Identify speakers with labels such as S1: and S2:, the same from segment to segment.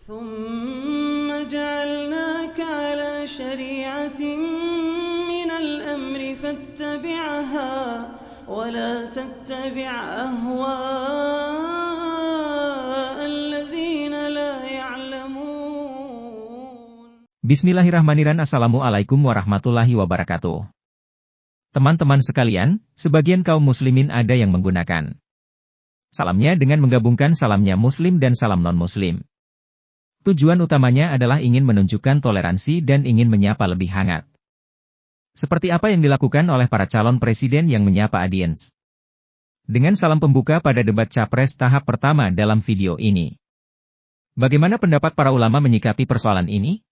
S1: ثم جعلناك على شريعة من الأمر فاتبعها ولا تتبع أهواء الذين لا يعلمون.
S2: Bismillahirrahmanirrahim. Assalamualaikum warahmatullahi wabarakatuh. Teman-teman sekalian, sebagian kaum muslimin ada yang menggunakan salamnya dengan menggabungkan salamnya muslim dan salam non-muslim. Tujuan utamanya adalah ingin menunjukkan toleransi dan ingin menyapa lebih hangat. Seperti apa yang dilakukan oleh para calon presiden yang menyapa audiens dengan salam pembuka pada debat capres tahap pertama dalam video ini. Bagaimana pendapat para ulama menyikapi persoalan ini?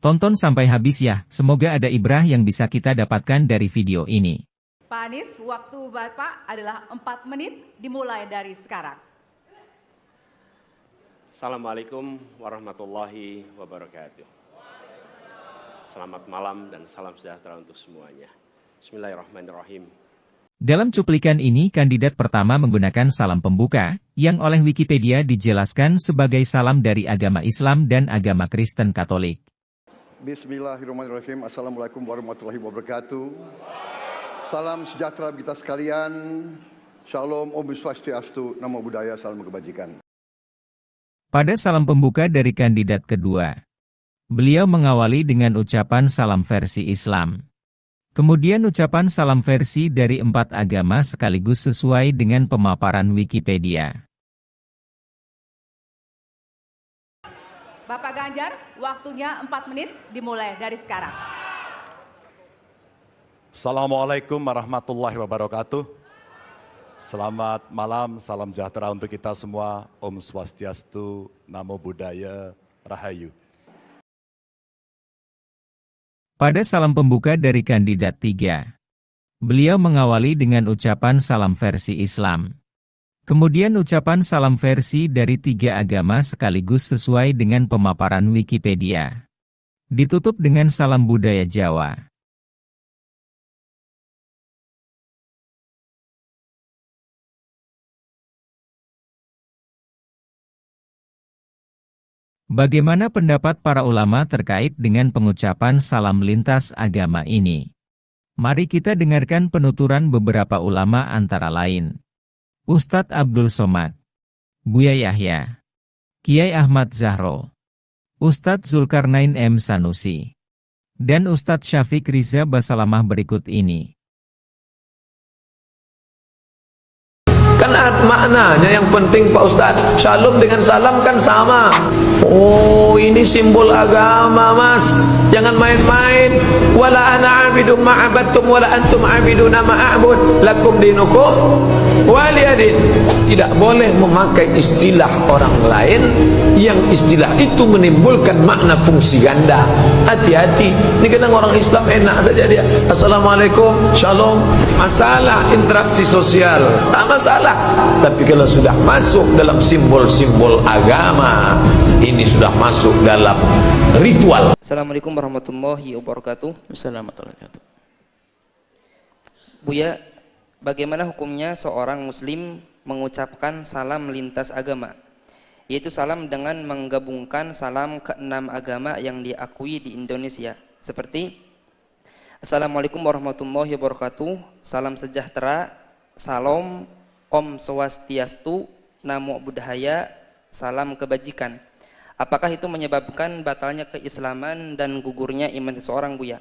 S2: Tonton sampai habis ya, semoga ada ibrah yang bisa kita dapatkan dari video ini.
S3: Pak Anies, waktu Bapak adalah 4 menit dimulai dari sekarang.
S4: Assalamualaikum warahmatullahi wabarakatuh. Selamat malam dan salam sejahtera untuk semuanya. Bismillahirrahmanirrahim.
S2: Dalam cuplikan ini kandidat pertama menggunakan salam pembuka, yang oleh Wikipedia dijelaskan sebagai salam dari agama Islam dan agama Kristen Katolik.
S5: Bismillahirrahmanirrahim. Assalamualaikum warahmatullahi wabarakatuh. Salam sejahtera kita sekalian. Shalom, Om Swastiastu, Namo Buddhaya, salam kebajikan.
S2: Pada salam pembuka dari kandidat kedua, beliau mengawali dengan ucapan salam versi Islam. Kemudian ucapan salam versi dari 4 agama sekaligus sesuai dengan pemaparan Wikipedia.
S3: Bapak Ganjar, waktunya 4 menit dimulai dari sekarang.
S6: Assalamualaikum warahmatullahi wabarakatuh. Selamat malam, salam sejahtera untuk kita semua. Om Swastiastu, Namo Buddhaya, Rahayu.
S2: Pada salam pembuka dari kandidat 3, beliau mengawali dengan ucapan salam versi Islam. Kemudian ucapan salam versi dari 3 agama sekaligus sesuai dengan pemaparan Wikipedia. Ditutup dengan salam budaya Jawa. Bagaimana pendapat para ulama terkait dengan pengucapan salam lintas agama ini? Mari kita dengarkan penuturan beberapa ulama antara lain Ustadz Abdul Somad, Buya Yahya, Kiai Ahmad Zahro, Ustadz Zulkarnain M. Sanusi, dan Ustadz Syafiq Riza Basalamah berikut ini.
S7: Kan maknanya yang penting Pak Ustadz, shalom dengan salam kan sama. Oh, ini simbol agama Mas, jangan main-main. Wala ana abidum ma'abadtum wala antum abiduna ma'abud lakum dinukum waliyadin. Tidak boleh memakai istilah orang lain yang istilah itu menimbulkan makna fungsi ganda. Hati-hati, ini kadang orang Islam enak saja dia. Assalamualaikum, shalom, masalah interaksi sosial, tak masalah. Tapi kalau sudah masuk dalam simbol-simbol agama, ini sudah masuk dalam ritual.
S8: Assalamualaikum warahmatullahi wabarakatuh.
S7: Assalamualaikum warahmatullahi wabarakatuh.
S8: Buya, bagaimana hukumnya seorang muslim mengucapkan salam lintas agama, yaitu salam dengan menggabungkan salam ke-6 agama yang diakui di Indonesia, seperti Assalamualaikum warahmatullahi wabarakatuh, salam sejahtera, salam, Om Swastiastu, Namo Buddhaya, salam kebajikan. Apakah itu menyebabkan batalnya keislaman dan gugurnya iman seseorang, Buya?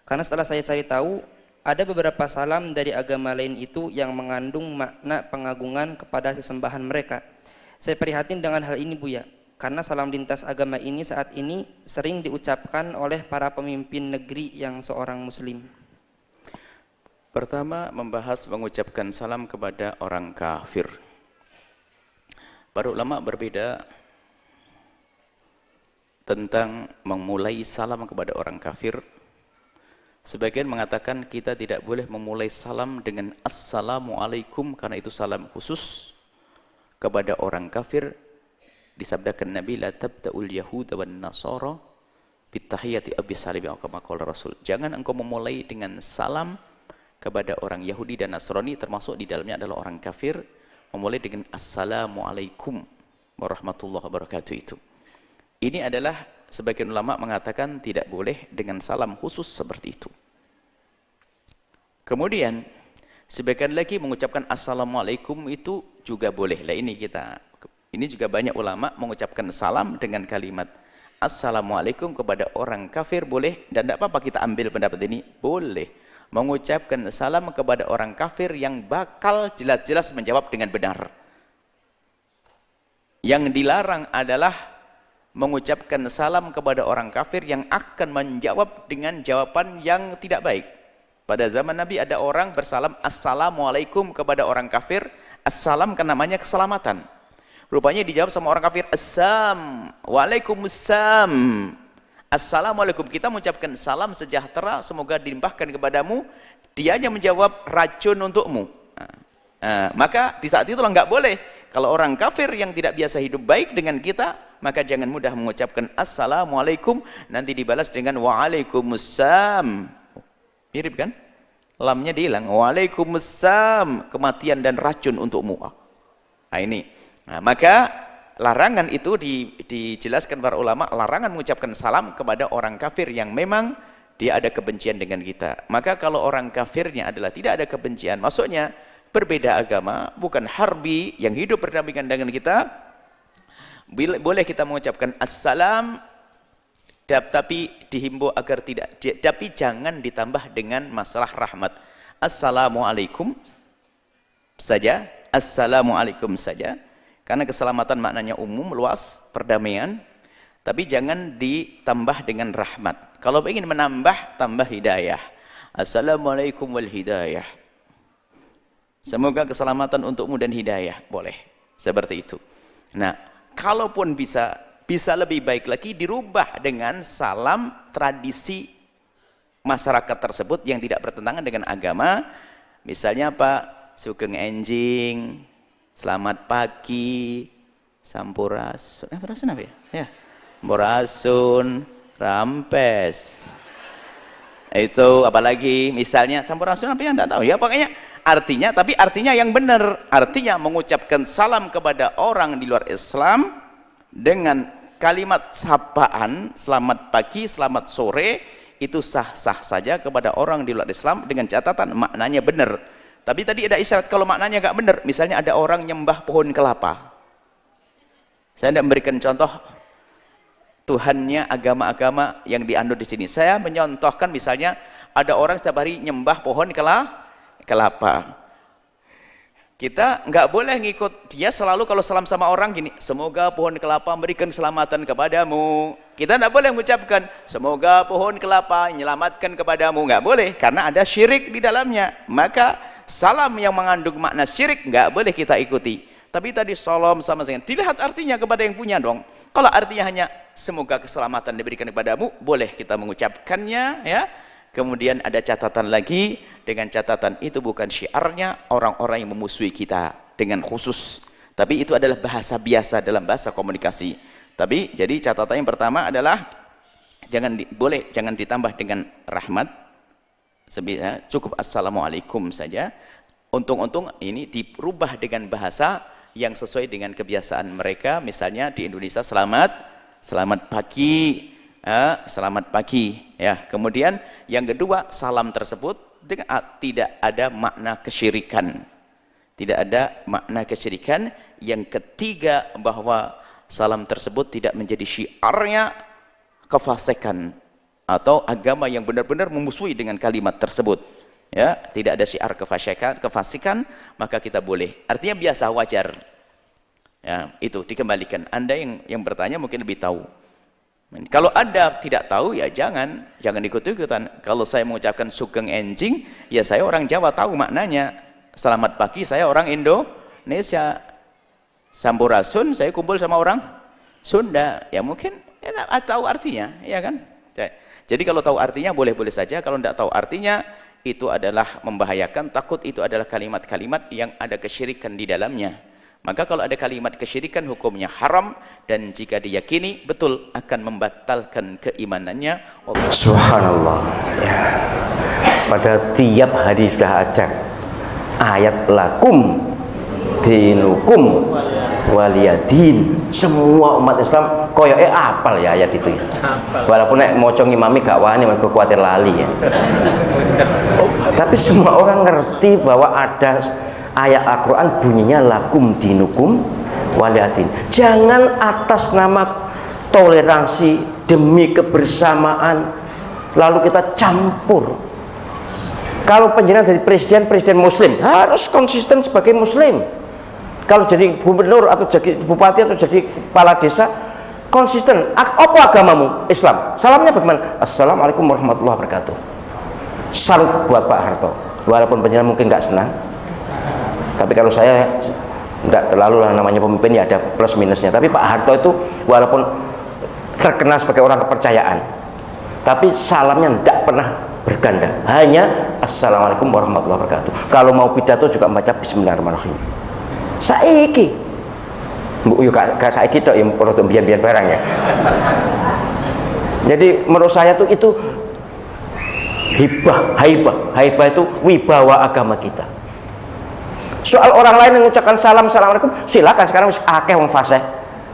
S8: Karena setelah saya cari tahu, ada beberapa salam dari agama lain itu yang mengandung makna pengagungan kepada sesembahan mereka. Saya prihatin dengan hal ini, Buya, karena salam lintas agama ini saat ini sering diucapkan oleh para pemimpin negeri yang seorang muslim.
S9: Pertama, membahas mengucapkan salam kepada orang kafir. Para ulama berbeda tentang memulai salam kepada orang kafir. Sebagian mengatakan kita tidak boleh memulai salam dengan Assalamualaikum karena itu salam khusus kepada orang kafir. Disabdakan Nabi, la tabta'ul yahuda wan nasara bitahiyati abis salimi au kama qala Rasul. Jangan engkau memulai dengan salam kepada orang Yahudi dan Nasrani, termasuk di dalamnya adalah orang kafir, memulai dengan Assalamualaikum warahmatullahi wabarakatuh itu. Ini adalah sebagian ulama mengatakan tidak boleh dengan salam khusus seperti itu. Kemudian sebagian lagi mengucapkan assalamualaikum itu juga boleh. Lah ini juga banyak ulama mengucapkan salam dengan kalimat assalamualaikum kepada orang kafir boleh, dan tidak apa-apa kita ambil pendapat ini, boleh mengucapkan salam kepada orang kafir yang bakal jelas-jelas menjawab dengan benar. Yang dilarang adalah mengucapkan salam kepada orang kafir yang akan menjawab dengan jawaban yang tidak baik. Pada zaman Nabi ada orang bersalam assalamualaikum kepada orang kafir, assalam kan namanya keselamatan. Rupanya dijawab sama orang kafir waalaikumsalam. Assalamualaikum, kita mengucapkan salam sejahtera semoga dilimpahkan kepadamu, dianya menjawab racun untukmu. Maka di saat itulah nggak boleh. Kalau orang kafir yang tidak biasa hidup baik dengan kita, maka jangan mudah mengucapkan assalamualaikum, nanti dibalas dengan waalaikumsalam. Mirip kan? Lamnya dihilang. Waalaikumsalam, kematian dan racun untukmu. Nah ini. Nah, maka larangan itu dijelaskan para ulama, larangan mengucapkan salam kepada orang kafir yang memang dia ada kebencian dengan kita. Maka kalau orang kafirnya adalah tidak ada kebencian, maksudnya berbeda agama, bukan harbi yang hidup berdampingan dengan kita, boleh kita mengucapkan assalam, tapi dihimbau agar tidak, tapi jangan ditambah dengan masalah rahmat. Assalamualaikum saja, assalamualaikum saja, karena keselamatan maknanya umum, luas, perdamaian, tapi jangan ditambah dengan rahmat. Kalau ingin menambah, tambah hidayah. Assalamualaikum wal hidayah. Semoga keselamatan untukmu dan hidayah, boleh seperti itu. Nah, kalaupun bisa lebih baik lagi dirubah dengan salam tradisi masyarakat tersebut yang tidak bertentangan dengan agama. Misalnya apa? Sugeng enjing, selamat pagi, sampurasun, sampurasun apa ya? Ya, sampurasun, rampes. Itu apalagi misalnya sampurasun apa yang enggak tahu ya, pokoknya artinya yang benar. Artinya mengucapkan salam kepada orang di luar Islam dengan kalimat sapaan, selamat pagi, selamat sore, itu sah-sah saja kepada orang di luar Islam dengan catatan maknanya benar. Tapi tadi ada isyarat kalau maknanya nggak benar. Misalnya ada orang nyembah pohon kelapa. Saya tidak memberikan contoh Tuhannya agama-agama yang dianut di sini. Saya menyontohkan misalnya ada orang setiap hari nyembah pohon kelapa. Kita nggak boleh ngikut dia selalu kalau salam sama orang gini, semoga pohon kelapa memberikan keselamatan kepadamu. Kita nggak boleh mengucapkan semoga pohon kelapa menyelamatkan kepadamu, nggak boleh, karena ada syirik di dalamnya. Maka salam yang mengandung makna syirik nggak boleh kita ikuti. Tapi tadi salam sama dengan dilihat artinya kepada yang punya dong. Kalau artinya hanya semoga keselamatan diberikan kepadamu, boleh kita mengucapkannya, ya. Kemudian ada catatan lagi, dengan catatan itu bukan syiarnya orang-orang yang memusuhi kita dengan khusus, tapi itu adalah bahasa biasa dalam bahasa komunikasi. Tapi jadi catatan yang pertama adalah jangan ditambah dengan rahmat, cukup assalamualaikum saja. Untung-untung ini dirubah dengan bahasa yang sesuai dengan kebiasaan mereka. Misalnya di Indonesia selamat pagi, selamat pagi, ya. Kemudian yang kedua, salam tersebut tidak ada makna kesyirikan, tidak ada makna kesyirikan. Yang ketiga, bahwa salam tersebut tidak menjadi syiarnya kefasikan atau agama yang benar-benar memusuhi dengan kalimat tersebut, ya. Tidak ada syiar kefasikan, maka kita boleh, artinya biasa, wajar, ya. Itu dikembalikan. Anda yang bertanya mungkin lebih tahu. Kalau Anda tidak tahu, ya jangan ikut-ikutan. Kalau saya mengucapkan sugeng enjing, ya saya orang Jawa, tahu maknanya. Selamat pagi, saya orang Indonesia. Sampurasun, saya kumpul sama orang Sunda, ya mungkin tahu artinya, ya kan? Jadi kalau tahu artinya boleh-boleh saja. Kalau tidak tahu artinya, itu adalah membahayakan. Takut itu adalah kalimat-kalimat yang ada kesyirikan di dalamnya. Maka kalau ada kalimat kesyirikan, hukumnya haram, dan jika diyakini betul akan membatalkan keimanannya.
S10: Subhanallah, ya. Pada tiap hari sudah ada ayat lakum dinukum waliyadin. Semua umat Islam koyoke apal ya ayat itu ya. Walaupun nek maca ngimami gak wani mergo kuwatir lali ya. Tapi semua orang ngerti bahwa ada ayat Al-Qur'an bunyinya lakum dinukum waliyadin. Jangan atas nama toleransi demi kebersamaan lalu kita campur. Kalau penjenengan jadi presiden muslim harus konsisten sebagai muslim. Kalau jadi gubernur atau jadi bupati atau jadi kepala desa konsisten. Apa agamamu? Islam. Salamnya bagaimana? Assalamualaikum warahmatullahi wabarakatuh. Salut buat Pak Harto. Walaupun penjenengan mungkin nggak senang, tapi kalau saya nggak terlalu lah, namanya pemimpin ya ada plus minusnya. Tapi Pak Harto itu walaupun terkenal sebagai orang kepercayaan, tapi salamnya tidak pernah berganda, hanya assalamualaikum warahmatullahi wabarakatuh. Kalau mau pidato juga membaca bismillahirrahmanirrahim. Saiki mbok yo gak saiki tok ya rada mbiyen-mbiyen barang ya. Jadi menurut saya tuh itu haibah itu wibawa agama kita. Soal orang lain yang mengucapkan salam assalamualaikum, silakan, sekarang wis akeh wong fasih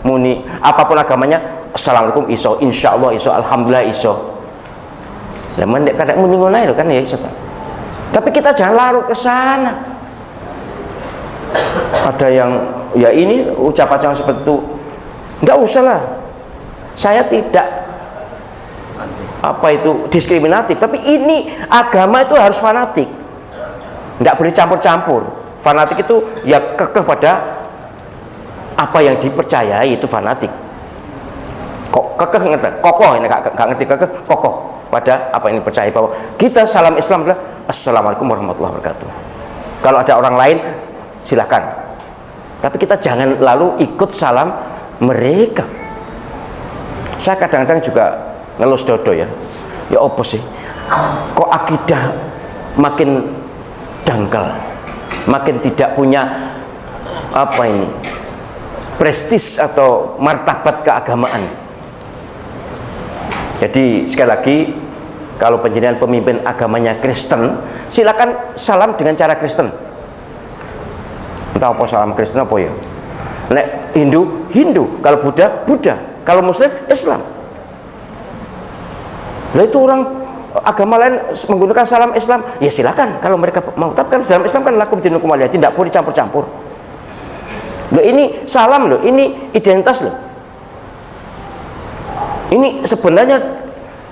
S10: muni apapun agamanya assalamualaikum iso, insyaallah iso, alhamdulillah iso. Lah mendek kadang muni ngono ae lho kan ya iso. Tapi kita jangan larut ke sana. Ada yang ya ini ucapan seperti itu nggak usah lah. Saya tidak apa itu diskriminatif, tapi ini agama itu harus fanatik, nggak boleh campur-campur. Fanatik itu ya kekeh pada apa yang dipercayai, itu fanatik. Kok kekeh ngerti? Kokoh ini nggak ngerti kekeh, kokoh pada apa yang dipercayai, bahwa kita salam Islam adalah assalamualaikum warahmatullahi wabarakatuh. Kalau ada orang lain silahkan, tapi kita jangan lalu ikut salam mereka. Saya kadang-kadang juga ngelus dodo ya opo sih kok akidah makin dangkal, makin tidak punya apa ini prestis atau martabat keagamaan. Jadi sekali lagi, kalau penjenengan pemimpin agamanya Kristen, silakan salam dengan cara Kristen. Entah apa salam Kristen apa ya. Nek Hindu, kalau Buddha, kalau Muslim, Islam. Nah itu orang agama lain menggunakan salam Islam, ya silakan kalau mereka mau. Tapi kalau dalam Islam kan lakum dinukum waliyadin, tidak boleh campur-campur. Loh ini salam loh, ini identitas loh. Ini sebenarnya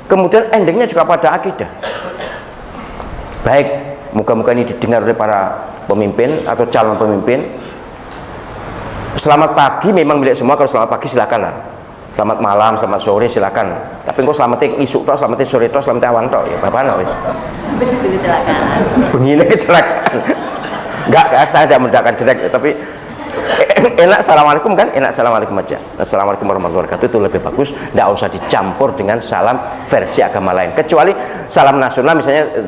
S10: kemudian endingnya juga pada akidah. Baik, moga-moga ini didengar oleh para pemimpin atau calon pemimpin. Selamat pagi memang milik semua, kalau selamat pagi silakan lah. Selamat malam, selamat sore silakan. Tapi kok selamatnya isuk toh, selamatnya sore toh, selamatnya awan toh, ya bapak no. Begini kecelakaan. Enggak, saya tidak mendapatkan jelek, tapi enak assalamualaikum kan, enak assalamualaikum aja. Assalamualaikum warahmatullahi wabarakatuh itu lebih bagus, tidak usah dicampur dengan salam versi agama lain. Kecuali salam nasional misalnya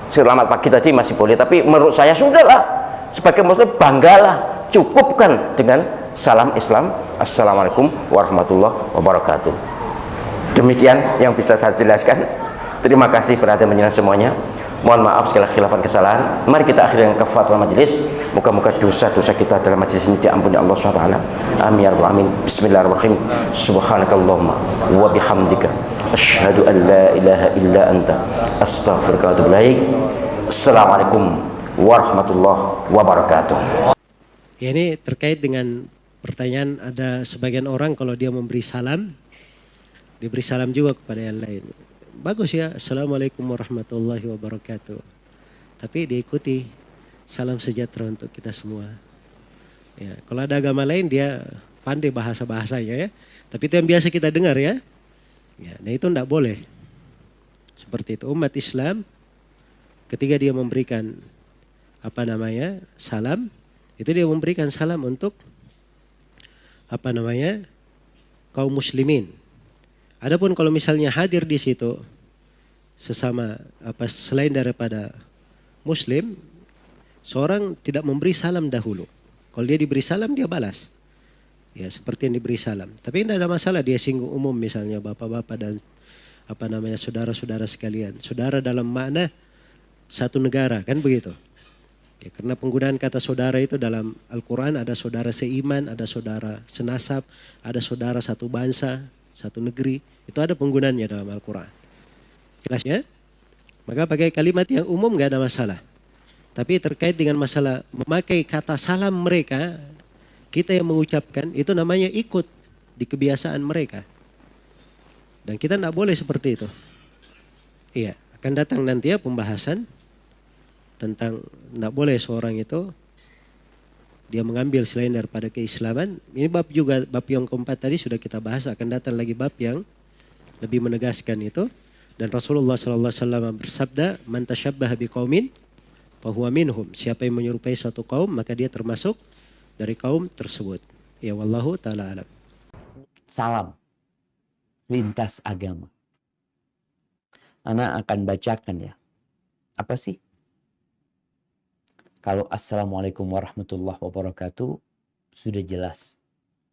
S10: selamat pagi tadi masih boleh, tapi menurut saya sudahlah, sebagai muslim banggalah, cukupkan dengan salam Islam, assalamualaikum warahmatullahi wabarakatuh. Demikian yang bisa saya jelaskan. Terima kasih perhatian menyenang semuanya. Mohon maaf segala khilafan kesalahan. Mari kita akhiri dengan kafaratul majelis. Moga-moga dosa-dosa kita dalam majelis ini diampuni Allah SWT. Amin ya rabbal alamin. Bismillahirrahmanirrahim. Subhanakallahumma wa bihamdika asyhadu an la ilaha illa anta astaghfiruka wa atubu ilaik. Assalamualaikum warahmatullahi wabarakatuh.
S11: Ya, ini terkait dengan pertanyaan, ada sebagian orang kalau dia memberi salam, diberi salam juga kepada yang lain. Bagus ya, assalamualaikum warahmatullahi wabarakatuh. Tapi diikuti salam sejahtera untuk kita semua. Ya, kalau ada agama lain dia pandai bahasa-bahasanya ya. Tapi itu yang biasa kita dengar ya. Ya, nah itu tidak boleh. Seperti itu umat Islam ketika dia memberikan salam, itu dia memberikan salam untuk kaum muslimin. Adapun kalau misalnya hadir di situ sesama selain daripada muslim, seorang tidak memberi salam dahulu. Kalau dia diberi salam dia balas. Ya seperti yang diberi salam. Tapi tidak ada masalah dia singgung umum misalnya bapak-bapak dan saudara-saudara sekalian. Saudara dalam makna satu negara kan begitu. Ya, karena penggunaan kata saudara itu dalam Al-Quran ada saudara seiman, ada saudara senasab, ada saudara satu bangsa, satu negeri. Itu ada penggunaannya dalam Al-Quran. Jelas ya? Maka pakai kalimat yang umum nggak ada masalah. Tapi terkait dengan masalah memakai kata salam mereka, kita yang mengucapkan itu namanya ikut di kebiasaan mereka. Dan kita tidak boleh seperti itu. Iya, akan datang nanti ya pembahasan tentang tidak boleh seorang itu dia mengambil selain daripada keislaman. Ini bab juga, bab yang keempat tadi sudah kita bahas, akan datang lagi bab yang lebih menegaskan itu. Dan Rasulullah SAW bersabda, "Man tashabbaha biqaumin fahuwa minhum." Siapa yang menyerupai suatu kaum, maka dia termasuk dari kaum tersebut. Ya wallahu ta'ala alam.
S10: Salam lintas agama. Ana akan bacakan ya. Apa sih? Kalau Assalamualaikum warahmatullahi wabarakatuh sudah jelas.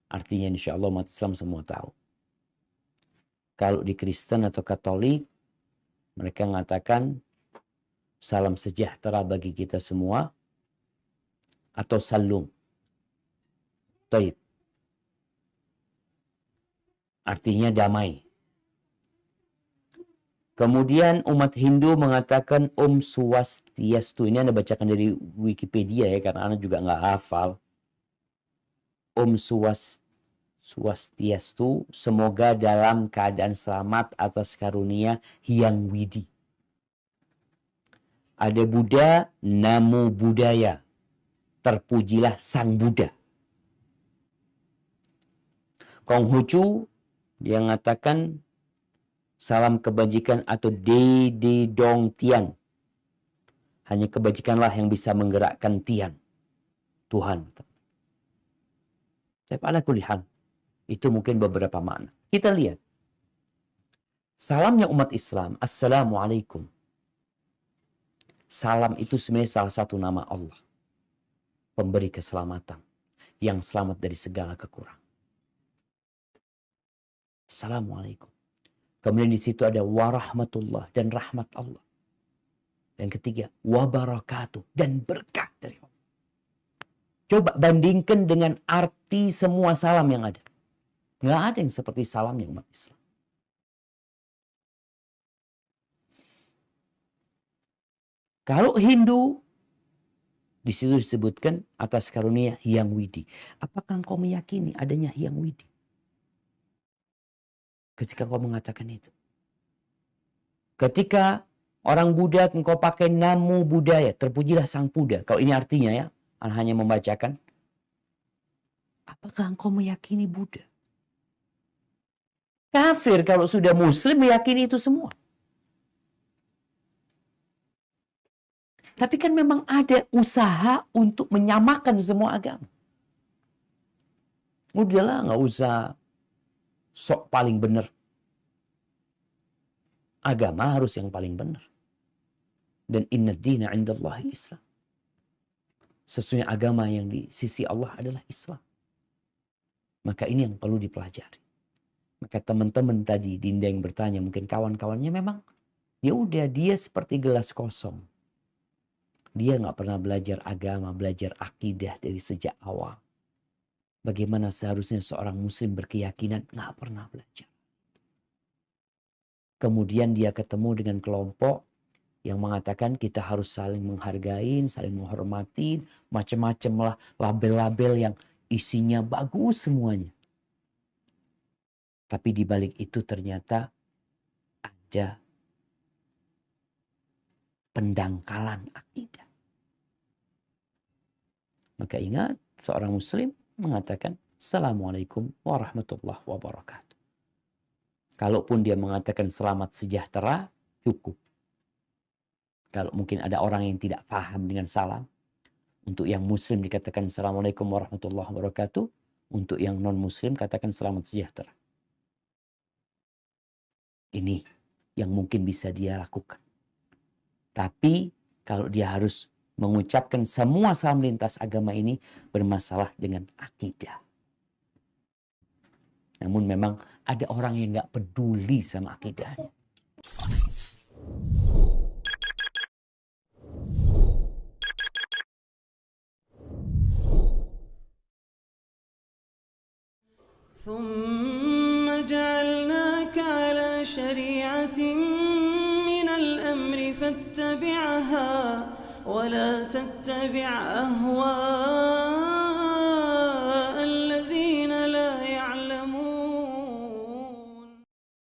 S10: Artinya insya Allah umat Islam semua tahu. Kalau di Kristen atau Katolik, mereka mengatakan salam sejahtera bagi kita semua atau salam. Taib. Artinya damai. Kemudian umat Hindu mengatakan Om Swastiastu. Ini Anda bacakan dari Wikipedia ya, karena Anda juga nggak hafal. Om Swastiastu, semoga dalam keadaan selamat atas karunia Hyang Widi. Ada Buddha, Namo Buddhaya. Terpujilah Sang Buddha. Konghucu, dia mengatakan salam kebajikan atau Dede Dong Tian. Hanya kebajikanlah yang bisa menggerakkan Tian. Tuhan. Tapi ala kulli hal, itu mungkin beberapa makna. Kita lihat. Salamnya umat Islam. Assalamualaikum. Salam itu sebenarnya salah satu nama Allah. Pemberi keselamatan. Yang selamat dari segala kekurangan. Assalamualaikum. Kemudian di situ ada warahmatullah dan rahmat Allah. Dan ketiga, wabarakatuh dan berkah dari Allah. Coba bandingkan dengan arti semua salam yang ada. Nggak ada yang seperti salamnya umat Islam. Kalau Hindu, di situ disebutkan atas karunia Hyang Widi. Apakah engkau meyakini adanya Hyang Widi? Ketika kau mengatakan itu. Ketika orang Buddha engkau pakai Namo Buddhaya, terpujilah Sang Buddha. Kalau ini artinya ya, hanya membacakan. Apakah engkau meyakini Buddha? Kafir kalau sudah Muslim meyakini itu semua. Tapi kan memang ada usaha untuk menyamakan semua agama. Udahlah, nggak usah sok paling benar. Agama harus yang paling benar. Dan inna dina indallahi Islam. Sesungguhnya agama yang di sisi Allah adalah Islam. Maka ini yang perlu dipelajari. Maka teman-teman tadi Dinda yang bertanya, mungkin kawan-kawannya memang ya udah dia seperti gelas kosong. Dia nggak pernah belajar agama, belajar akidah dari sejak awal. Bagaimana seharusnya seorang muslim berkeyakinan, nggak pernah belajar. Kemudian dia ketemu dengan kelompok yang mengatakan kita harus saling menghargai, saling menghormati, macam-macam lah label-label yang isinya bagus semuanya. Tapi di balik itu ternyata ada pendangkalan akidah. Maka ingat, seorang muslim mengatakan Assalamualaikum warahmatullahi wabarakatuh. Kalaupun dia mengatakan selamat sejahtera, cukup. Kalau mungkin ada orang yang tidak paham dengan salam, untuk yang muslim dikatakan Assalamualaikum warahmatullahi wabarakatuh, untuk yang non muslim katakan selamat sejahtera. Ini yang mungkin bisa dia lakukan. Tapi kalau dia harus mengucapkan semua salam lintas agama ini bermasalah dengan akidah. Namun memang ada orang yang nggak peduli sama akidahnya.
S1: ثم جعلناك على شريعة من الأمر فاتبعها ولا تتبع أهواء